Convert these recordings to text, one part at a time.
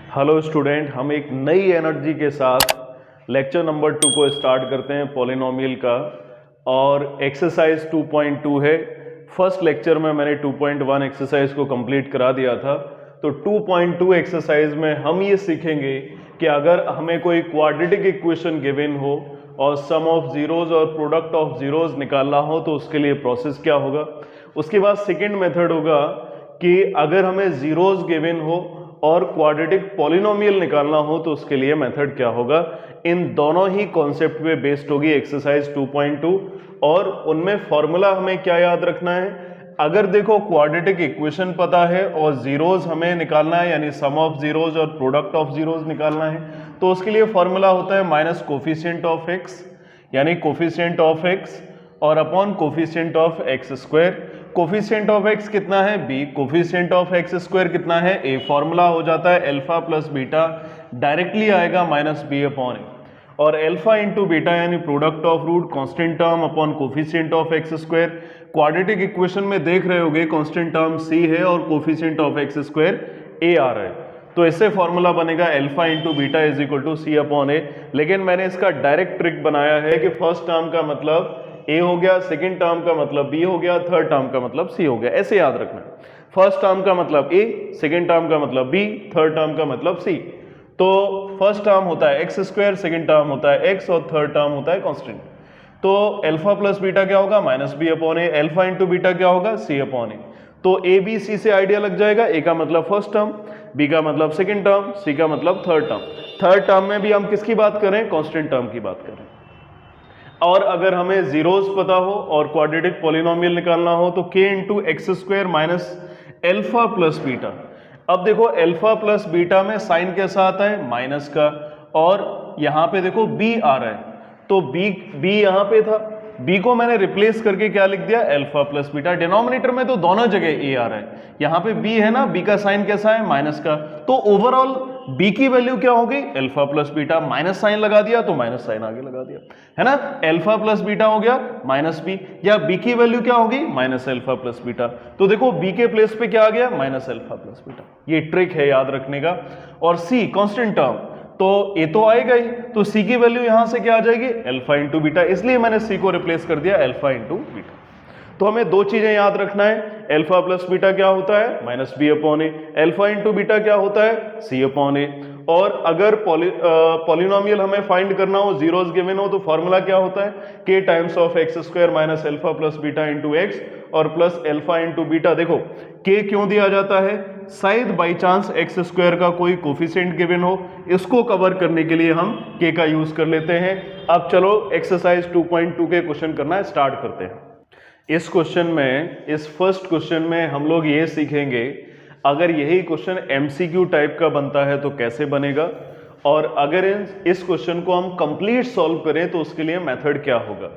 Hello student, हम एक नई एनर्जी के साथ लेक्चर नंबर 2 को स्टार्ट करते हैं पॉलिनोमियल का। और एक्सरसाइज 2.2 है। फर्स्ट लेक्चर में मैंने 2.1 एक्सरसाइज को कंप्लीट करा दिया था। तो 2.2 एक्सरसाइज में हम ये सीखेंगे कि अगर हमें कोई क्वाड्रेटिक इक्वेशन गिवन हो और सम ऑफ जीरोज और प्रोडक्ट ऑफ जीरोज निकालना हो तो उसके लिए प्रोसेस क्या होगा। उसके बाद सेकेंड मेथड होगा कि अगर हमें जीरोज गिवन हो और क्वाड्रेटिक पॉलिनोमियल निकालना हो तो उसके लिए मेथड क्या होगा। इन दोनों ही कॉन्सेप्ट पे बेस्ड होगी एक्सरसाइज 2.2। और उनमें फॉर्मूला हमें क्या याद रखना है। अगर देखो क्वाड्रेटिक इक्वेशन पता है और जीरोज हमें निकालना है, यानी सम ऑफ जीरोज और प्रोडक्ट ऑफ जीरोज निकालना है, तो उसके लिए फॉर्मूला होता है माइनस कोफिशिएंट ऑफ एक्स, यानी कोफिशिएंट ऑफ एक्स और upon coefficient of x square. Coefficient of x कितना है B, coefficient of x square कितना है ए। फॉर्मूला हो जाता है अल्फा प्लस बीटा, डायरेक्टली आएगा माइनस बी अपॉन ए। और अल्फा इंटू बीटा यानी product of root constant term upon coefficient of x square. Quadratic equation में देख रहे होगे कांस्टेंट टर्म सी है और coefficient of x square a आ रहा है, तो इससे फॉर्मूला बनेगा alpha into beta is equal to c upon a. लेकिन मैंने इसका डायरेक्ट ट्रिक बनाया है कि फर्स्ट टर्म का मतलब ए हो गया, सेकंड टर्म का मतलब बी हो गया, थर्ड टर्म का मतलब सी हो गया। ऐसे याद रखना है, फर्स्ट टर्म का मतलब ए, सेकंड टर्म का मतलब बी, थर्ड टर्म का मतलब सी। तो फर्स्ट टर्म होता है एक्स स्क्वायर, सेकंड टर्म होता है एक्स और थर्ड टर्म होता है कांस्टेंट। तो अल्फा प्लस बीटा क्या होगा माइनस बी अपॉन ए, अल्फा इंटू बीटा क्या होगा सी अपॉन ए। तो ए बी सी से आइडिया लग जाएगा। ए का मतलब फर्स्ट टर्म, बी का मतलब सेकंड टर्म, सी का मतलब थर्ड टर्म। थर्ड टर्म में भी हम किसकी बात करें, कांस्टेंट टर्म की बात करें। और अगर हमें जीरोस पता हो और क्वाड्रेटिक पॉलिनोमियल निकालना हो तो k into x square minus alpha plus beta. अब देखो अल्फा प्लस बीटा में साइन कैसा आता है माइनस का, और यहां पे देखो b आ रहा है, तो b यहां पे था, b को मैंने रिप्लेस करके क्या लिख दिया अल्फा प्लस बीटा। डिनोमिनेटर में तो दोनों जगह a आ रहा है, यहां पे b है ना, b का साइन कैसा है माइनस का, तो ओवरऑल b की वैल्यू क्या हो गई alpha plus beta. Minus sign लगा दिया तो माइनस साइन आगे लगा दिया, है ना। अल्फा प्लस बीटा हो गया माइनस बी, या b की वैल्यू क्या होगी माइनस अल्फा प्लस बीटा। तो देखो b के प्लेस पे क्या आ गया माइनस अल्फा प्लस बीटा। ये ट्रिक है याद रखने का। और c कांस्टेंट टर्म, तो ए तो आएगा ही, तो सी की वैल्यू यहां से क्या आ जाएगी अल्फा इंटू बीटा, इसलिए मैंने सी को रिप्लेस कर दिया अल्फा इंटू बीटा। तो हमें दो चीजें याद रखना है, अल्फा प्लस बीटा क्या होता है माइनस बी अपॉन ए, अल्फा इंटू बीटा क्या होता है सी अपॉन ए। और अगर पॉलिनोमियल हमें फाइंड करना हो, जीरोस गिवन हो, तो फॉर्मूला क्या होता है के times of x square minus alpha plus beta into x और प्लस अल्फा इंटू बीटा। देखो के क्यों दिया जाता है, शायद बाई चांस एक्स स्क्वायर का कोई कोफिशिएंट गिवन हो, इसको कवर करने के लिए हम के का यूज कर लेते हैं। अब चलो एक्सरसाइज 2.2 के क्वेश्चन करना स्टार्ट करते हैं। इस क्वेश्चन में, इस फर्स्ट क्वेश्चन में हम लोग ये सीखेंगे अगर यही क्वेश्चन एमसीक्यू टाइप का बनता है तो कैसे बनेगा, और अगर इस क्वेश्चन को हम कंप्लीट सॉल्व करें तो उसके लिए मेथड क्या होगा।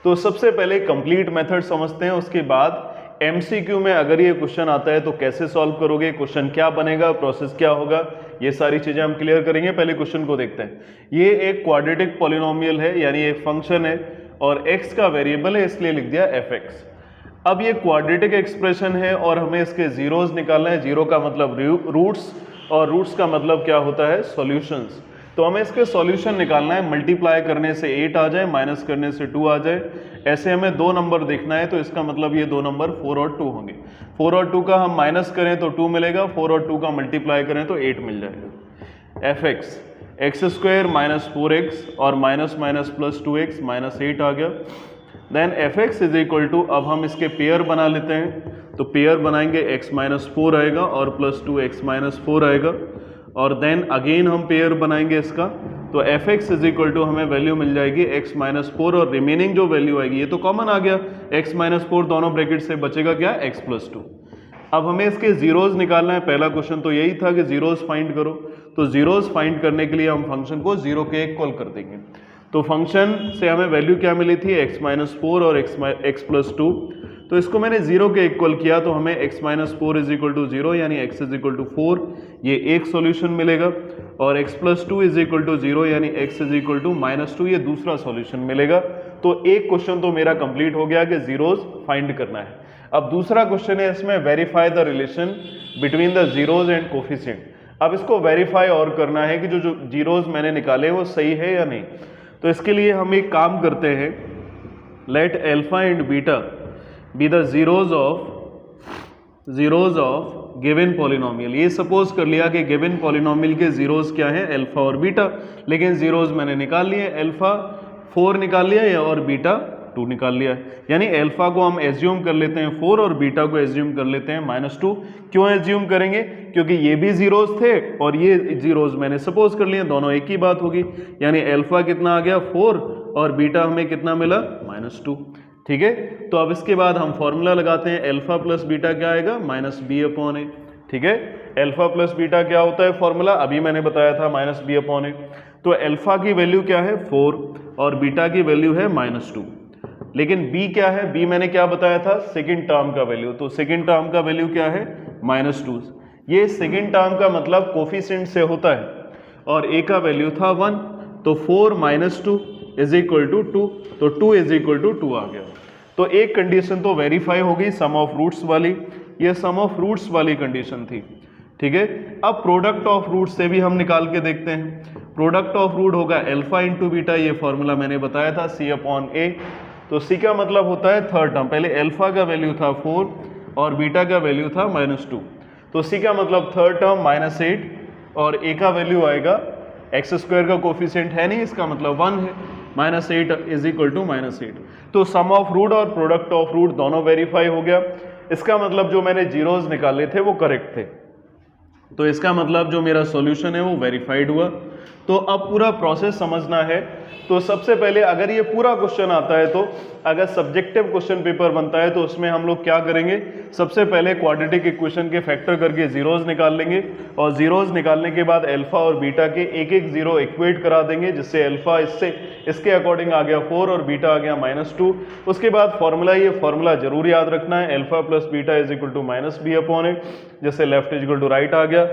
तो सबसे पहले कंप्लीट मेथड समझते हैं, उसके बाद एमसीक्यू में अगर ये क्वेश्चन आता है तो कैसे सॉल्व करोगे, क्वेश्चन क्या बनेगा, प्रोसेस क्या होगा, ये सारी चीजें हम क्लियर करेंगे। पहले क्वेश्चन को देखते हैं। ये एक क्वाड्रेटिक पॉलिनोमियल है, यानी एक फंक्शन है और x का वेरिएबल है, इसलिए लिख दिया fx। अब ये क्वाड्रेटिक एक्सप्रेशन है और हमें इसके जीरोस निकालना है। जीरो का मतलब रूट्स और रूट्स का मतलब क्या होता है सॉल्यूशंस। तो हमें इसके सॉल्यूशन निकालना है। मल्टीप्लाई करने से 8 आ जाए, माइनस करने से 2 आ जाए, ऐसे हमें दो नंबर देखना है। तो इसका मतलब ये दो नंबर 4 और 2 होंगे। 4 और 2 का हम माइनस करें तो 2 मिलेगा, 4 और 2 का मल्टीप्लाई करें तो 8 मिल जाएगा। fx x square minus 4x और minus minus plus 2x minus 8 आ गया। Then fx is equal to, अब हम इसके पेयर बना लेते हैं। तो पेयर बनाएंगे x माइनस 4 आएगा और प्लस 2x माइनस 4 आएगा, और देन अगेन हम पेयर बनाएंगे इसका। तो fx इज इक्वल टू हमें वैल्यू मिल जाएगी x माइनस 4 और रिमेनिंग जो वैल्यू आएगी, ये तो कॉमन आ गया, x माइनस 4 दोनों ब्रैकेट से बचेगा क्या x प्लस 2। अब हमें इसके जीरोस निकालना है। पहला क्वेश्चन तो यही था कि जीरोस फाइंड करो। तो जीरोस फाइंड करने के लिए हम फंक्शन को जीरो के इक्वल कर देंगे। तो फंक्शन से हमें वैल्यू क्या मिली थी x माइनस 4 और x प्लस 2, तो इसको मैंने जीरो के इक्वल किया तो हमें x minus 4 is equal to 0 यानी x इज इक्वल टू 4, ये एक सॉल्यूशन मिलेगा। और x plus 2 is equal to 0 यानी x is equal to minus 2, ये दूसरा सॉल्यूशन मिलेगा। तो एक क्वेश्चन तो मेरा कंप्लीट हो गया कि जीरोस फाइंड करना है। अब दूसरा क्वेश्चन है, इसमें verify the relation between the zeros and coefficient. अब इसको वेरीफाई और करना है कि जो जो जीरोज मैंने निकाले वो सही है या नहीं। तो इसके लिए हम एक काम करते हैं, let alpha and beta be the zeros of given polynomial. ये सपोज कर लिया कि गिवन पॉलिनोमियल के जीरोज क्या हैं, अल्फा और बीटा, लेकिन जीरोज मैंने निकाल लिए, अल्फा 4 निकाल लिया या और बीटा 2 निकाल लिया। यानी अल्फा को हम एज्यूम कर लेते हैं 4 और बीटा को एज्यूम कर लेते हैं -2। क्यों एज्यूम करेंगे? क्योंकि ये भी जीरोज थे और ये जीरोज मैंने सपोज कर लिए, दोनों एक ही बात होगी। यानी अल्फा कितना आ गया 4 और बीटा हमें कितना मिला -2। ठीक है, तो अब इसके बाद हम फॉर्मूला लगाते हैं, अल्फा प्लस बीटा क्या आएगा -b/a। ठीक है, अल्फा प्लस बीटा क्या होता है फॉर्मूला, अभी मैंने बताया था -b/a। तो अल्फा की वैल्यू क्या है 4 और बीटा की वैल्यू है -2, लेकिन b क्या है, b मैंने क्या बताया था, सेकंड टर्म का वैल्यू। तो सेकंड टर्म का वैल्यू क्या है -2। ये सेकंड टर्म का मतलब कोफिशिएंट से होता है और a का वैल्यू था 1, तो 4 - 2 = 2, तो 2 = 2 आ गया। तो एक कंडीशन तो वेरीफाई हो गई सम ऑफ रूट्स वाली, ये सम ऑफ रूट्स वाली कंडीशन थी। ठीक है, अब प्रोडक्ट ऑफ रूट से भी हम निकाल के देखते हैं। प्रोडक्ट ऑफ रूट होगा अल्फा इंटू बीटा, ये फॉर्मूला मैंने बताया था c/a। तो c का मतलब होता है थर्ड टर्म, पहले अल्फा का वैल्यू था 4 और बीटा का वैल्यू था -2, तो c का मतलब थर्ड टर्म -8 और a का वैल्यू आएगा, x² का कोफिशिएंट है नहीं, इसका मतलब 1 है, -8 = -8। तो सम ऑफ रूट और प्रोडक्ट ऑफ रूट दोनों वेरीफाई हो गया। इसका मतलब जो मैंने जीरोज निकाले थे वो करेक्ट थे, तो इसका मतलब जो मेरा सॉल्यूशन है वो वेरीफाइड हुआ। तो अब पूरा प्रोसेस समझना है। तो सबसे पहले अगर ये पूरा क्वेश्चन आता है, तो अगर सब्जेक्टिव क्वेश्चन पेपर बनता है तो उसमें हम लोग क्या करेंगे, सबसे पहले क्वाड्रेटिक इक्वेशन के फैक्टर करके जीरोज निकाल लेंगे और जीरोज निकालने के बाद अल्फा और बीटा के एक एक जीरो इक्वेट करा देंगे, जिससे अल्फा इसके अकॉर्डिंग आ गया 4 और बीटा आ गया -2। उसके बाद फॉर्मूला, ये फॉर्मूला जरूर याद रखना है, अल्फा प्लस बीटा = -b/a, जिससे लेफ्ट = राइट आ गया,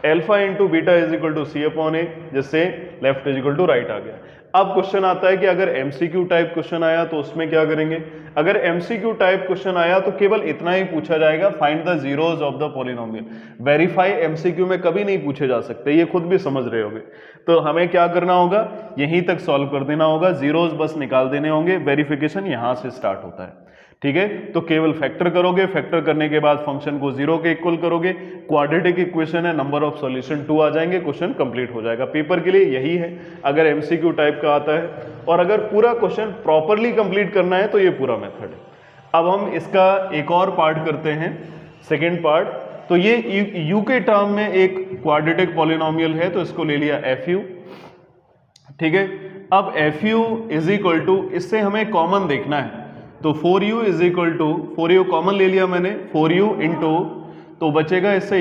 अल्फा इंटू बीटा = c/a, जिससे लेफ्ट = राइट आ गया। अब क्वेश्चन आता है कि अगर एमसीक्यू टाइप क्वेश्चन आया तो उसमें क्या करेंगे। अगर एमसीक्यू टाइप क्वेश्चन आया तो केवल इतना ही पूछा जाएगा, find the zeros of the polynomial. Verify MCQ में कभी नहीं पूछे जा सकते, ये खुद भी समझ रहे होगे। तो हमें क्या करना होगा, यहीं तक सॉल्व कर देना होगा, जीरोज बस निकाल देने होंगे, वेरिफिकेशन यहां से स्टार्ट होता है। ठीक है, तो केवल फैक्टर करोगे, फैक्टर करने के बाद फंक्शन को 0 के इक्वल करोगे, क्वाड्रेटिक इक्वेशन है, नंबर ऑफ सॉल्यूशन 2 आ जाएंगे, क्वेश्चन कंप्लीट हो जाएगा। पेपर के लिए यही है अगर एमसीक्यू टाइप का आता है, और अगर पूरा क्वेश्चन प्रॉपरली कंप्लीट करना है तो ये पूरा मेथड है। अब हम इसका एक और पार्ट करते हैं, सेकेंड पार्ट। तो ये u के टर्म में एक क्वाड्रेटिक पॉलिनोमियल है, तो इसको ले लिया fu। ठीक है, अब fu = इससे हमें कॉमन देखना है, तो 4u कॉमन ले लिया मैंने, 4u इंटू, तो बचेगा इससे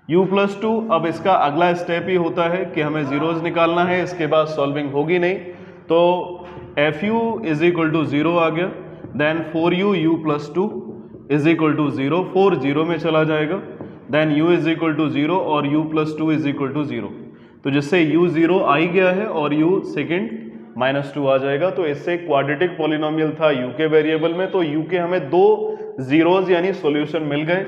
u+2। अब इसका अगला स्टेप ही होता है कि हमें जीरोज निकालना है, इसके बाद सॉल्विंग होगी नहीं, तो fu = 0 आ गया, देन 4u u+2 = 0, 4 0 में चला जाएगा, देन u = 0 और u+2 = 0, तो जिससे u 0 आ ही गया है और u सेकेंड -2 आ जाएगा। तो इससे क्वाड्रेटिक पॉलिनोमियल था u के वेरिएबल में, तो u के हमें 2 जीरोज यानी सॉल्यूशन मिल गए।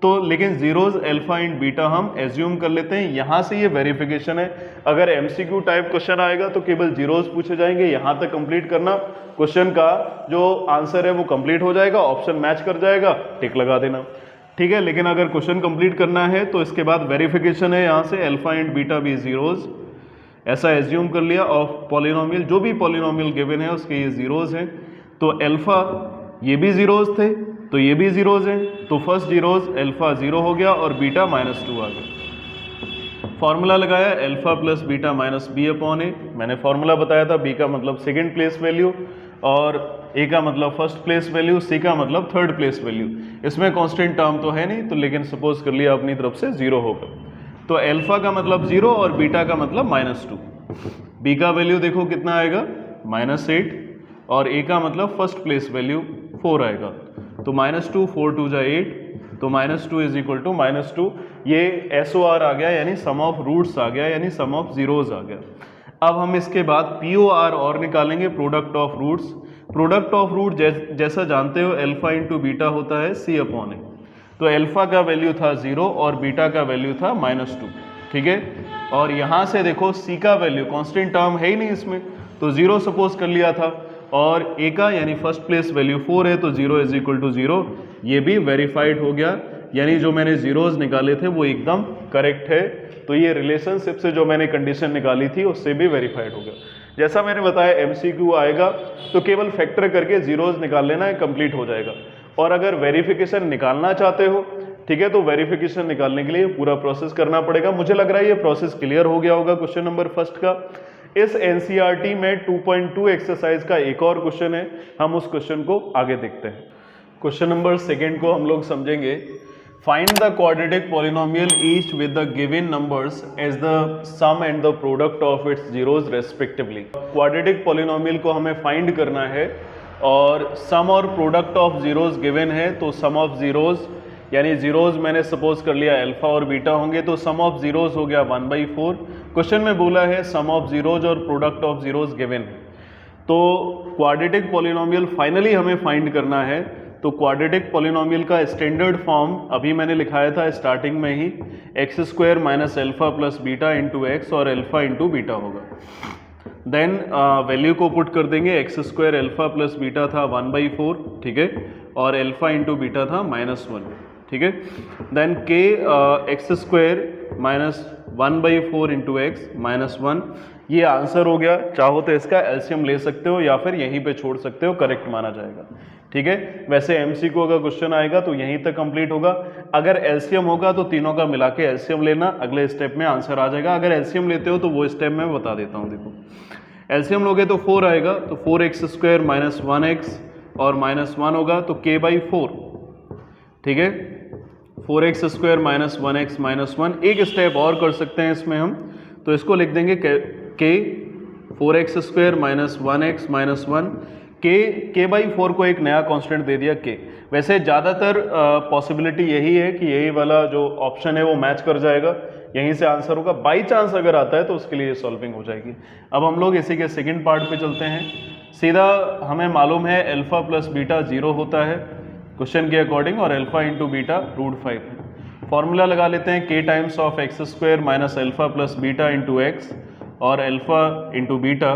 तो लेकिन जीरोज अल्फा एंड बीटा हम एज्यूम कर लेते हैं, यहां से ये वेरिफिकेशन है। अगर एमसीक्यू टाइप क्वेश्चन आएगा तो केवल जीरोज पूछे जाएंगे, यहां तक कंप्लीट करना, क्वेश्चन का जो आंसर है वो कंप्लीट हो जाएगा, ऑप्शन मैच कर जाएगा, टिक लगा देना। ठीक है, लेकिन अगर क्वेश्चन कंप्लीट करना है तो इसके बाद वेरिफिकेशन है, यहाँ से अल्फा एंड बीटा भी जीरोज ऐसा एज्यूम कर लिया ऑफ पॉलिनोमियल, जो भी पॉलिनोमियल गिवन है उसके ये जीरोज हैं। तो अल्फा ये भी जीरोज थे, तो ये भी जीरोज हैं, तो फर्स्ट जीरोज अल्फा 0 हो गया और बीटा -2 आ गया। फॉर्मूला लगाया अल्फा प्लस बीटा -b/a, मैंने फॉर्मूला बताया था, b का मतलब सेकेंड प्लेस वैल्यू और a का मतलब फर्स्ट प्लेस वैल्यू, c का मतलब थर्ड प्लेस वैल्यू। इसमें कांस्टेंट टर्म तो है नहीं, तो लेकिन सपोज कर लिया अपनी तरफ से 0 होगा, तो अल्फा का मतलब 0 और बीटा का मतलब -2। b का वैल्यू देखो कितना आएगा -8 और a का मतलब फर्स्ट प्लेस वैल्यू 4 आएगा, तो -2 4 2 जा 8, तो -2 = -2। ये SOR आ गया, यानी सम ऑफ रूट्स आ गया, यानी सम ऑफ जीरोज आ गया। अब हम इसके बाद POR और निकालेंगे, product of roots. Product of root जैसा जानते हो अल्फा इंटू बीटा होता है c/a, तो अल्फा का वैल्यू था 0 और बीटा का वैल्यू था -2, ठीक है। और यहाँ से देखो सी का वैल्यू कांस्टेंट टर्म है ही नहीं इसमें, तो 0 सपोज कर लिया था, और ए का यानी फर्स्ट प्लेस वैल्यू 4 है, तो 0 = 0, ये भी वेरीफाइड हो गया, यानी जो मैंने जीरोज निकाले थे वो एकदम करेक्ट है। तो ये रिलेशनशिप से जो मैंने कंडीशन निकाली थी उससे भी वेरीफाइड हो गया। जैसा मैंने बताया एमसीक्यू आएगा तो केवल फैक्टर करके जीरोज निकाल लेना है, कंप्लीट हो जाएगा। और अगर वेरिफिकेशन निकालना चाहते हो, ठीक है, तो वेरिफिकेशन निकालने के लिए पूरा प्रोसेस करना पड़ेगा। मुझे लग रहा है ये प्रोसेस क्लियर हो गया होगा क्वेश्चन नंबर फर्स्ट का। इस एनसीईआरटी में 2.2 एक्सरसाइज का एक और क्वेश्चन है, हम उस क्वेश्चन को आगे देखते हैं। क्वेश्चन नंबर सेकेंड को हम लोग समझेंगे। Find the quadratic polynomial each with the given numbers as the sum and the product of its zeros respectively. Quadratic polynomial को हमें फाइंड करना है और सम और प्रोडक्ट ऑफ जीरोज गिवन है, तो सम ऑफ जीरोज यानी जीरोज मैंने सपोज कर लिया अल्फा और बीटा होंगे, तो सम ऑफ जीरोज हो गया 1/4। क्वेश्चन में बोला है सम ऑफ जीरोज और प्रोडक्ट ऑफ जीरोज गिवन है, तो क्वाड्रेटिक पॉलिनोमियल फाइनली हमें फाइंड करना है। तो क्वाड्रेटिक पॉलिनोमियल का स्टैंडर्ड फॉर्म अभी मैंने लिखाया था स्टार्टिंग में ही, x² - अल्फा + बीटा × x और अल्फा × बीटा होगा। देन वैल्यू को पुट कर देंगे, x² अल्फा + बीटा था 1/4, ठीक है, और अल्फा × बीटा था -1, ठीक है। देन k x² - 1/4 × x -1, ये आंसर हो गया। चाहो तो इसका एलसीएम ले सकते हो या फिर यहीं पे छोड़ सकते हो, करेक्ट माना जाएगा, ठीक है। वैसे एमसीक्यू का क्वेश्चन आएगा तो यहीं तक कंप्लीट होगा। अगर एलसीएम होगा तो तीनों का मिला के एलसीएम लेना, अगले स्टेप में आंसर आ जाएगा। अगर एलसीएम लेते हो तो वो स्टेप मैं बता देता हूँ। देखो एलसीएम लोगे तो 4 आएगा, तो 4x² - 1x और -1 होगा, तो k/4, ठीक है। 4x² - 1x -1, एक स्टेप और कर सकते हैं इसमें हम, तो इसको लिख देंगे k 4x² - 1x -1, k/4 को एक नया कांस्टेंट दे दिया k। वैसे ज़्यादातर पॉसिबिलिटी यही है कि यही वाला जो ऑप्शन है वो मैच कर जाएगा, यहीं से आंसर होगा। बाई चांस अगर आता है तो उसके लिए सॉल्विंग हो जाएगी। अब हम लोग इसी के सेकंड पार्ट पे चलते हैं। सीधा हमें मालूम है अल्फा + बीटा 0 होता है क्वेश्चन के अकॉर्डिंग, और अल्फा × बीटा √5 है। फॉर्मूला लगा लेते हैं, k times of x² - alpha + beta × x और अल्फा × बीटा,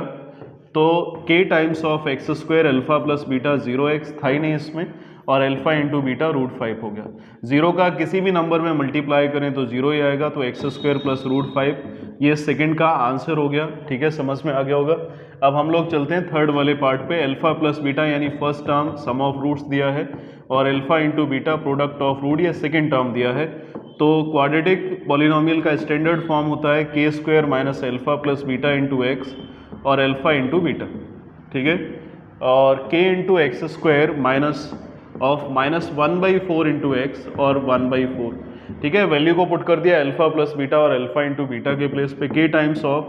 तो k times of x² alpha + beta 0x था ही नहीं इसमें, और अल्फा × बीटा √5 हो गया। 0 का किसी भी नंबर में मल्टीप्लाई करें तो 0 ही आएगा, तो x² + √5, ये सेकंड का आंसर हो गया, ठीक है, समझ में आ गया होगा। अब हम लोग चलते हैं थर्ड वाले पार्ट पे। अल्फा + बीटा यानी first term sum of roots दिया है, और alpha × beta product of root ये सेकंड टर्म दिया है। तो क्वाड्रेटिक पॉलिनोमियल का स्टैंडर्ड फॉर्म होता है k² - अल्फा + बीटा × x और अल्फा × बीटा, ठीक है, और k × x² ऑफ -1/4 × x और 1/4, ठीक है। वैल्यू को पुट कर दिया अल्फा + बीटा और अल्फा × बीटा के प्लेस पे, k times of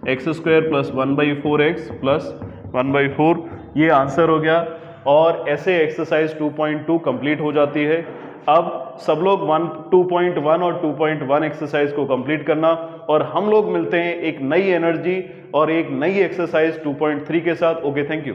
x² + 1/4x + 1/4, ये आंसर हो गया। और ऐसे एक्सरसाइज 2.2 कंप्लीट हो जाती है। अब सब लोग 2.1 और 2.1 एक्सरसाइज को कंप्लीट करना, और हम लोग मिलते हैं एक नई एनर्जी और एक नई एक्सरसाइज 2.3 के साथ। Okay, thank you.